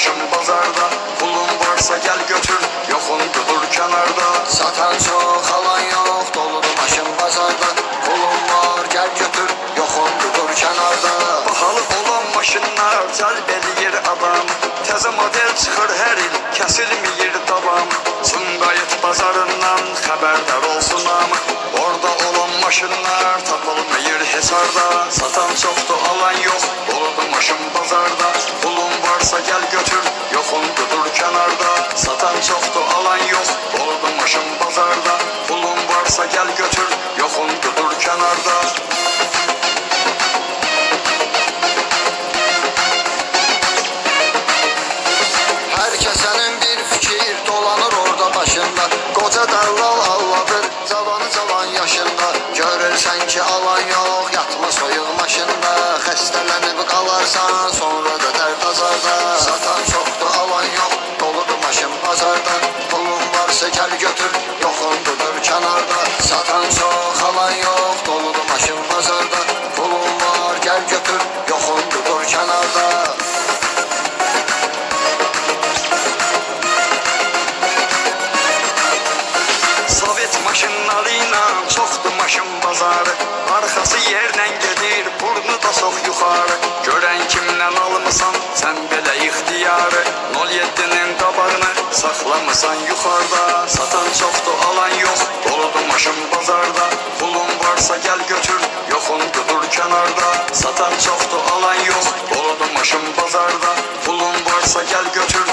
maşın bazarda. Pulun varsa gel götür, yoxun dur kənarda. Satan çox, alan yox, doludur maşın bazarda. Pulun var, gel götür, yoxun dur kənarda. Bahalı olan maşınlar cəlb eləyir adam. Təzə model çıxır hər il, kəsilməyir davam. Sumqayıt bazarından xəbərdar olsun hamı. Orada olan maşınlar tapılmır hesarda. Satan çoxdur, alan yox, doludur maşın bazarda. Pulun varsa gel götür, yoxun dur kənarda. Satan çoxdur, alan yox, doludur maşın bazarda. Pulun varsa gel götür, yoxun dur kənarda. Herkesenin bir fikir dolanır orada başında. Koca dallal Allah'dır, zavanı cavan yaşında. Görürsen ki alan yok, yatma soyuq maşında. Xəstələnib qalarsan, sonra da dərd azarda. Satan çoxdur, alan yok, doludur maşın bazarda. Pulun varsa gel götür, yoxun dur kənarda. Satan çox, alan yok, doludur maşın bazarda. Pulun var, gel götür, yoxun dur kənarda. Sovet maşınlarıyla çoxdur maşın bazarı. Arxası yerlə gedir, burnu da çox yuxarı. Görən kimdən almısan, sən belə ixtiyarı. 07-nin qabağını saxlamısan yuxarıda. Satan çoxdur, alan yox, doludur maşın bazarda. Pulun varsa gel götür, yoxun dur kənarda. Satan çoxdur, alan yox, doludur maşın bazarda. Pulun varsa gel götür,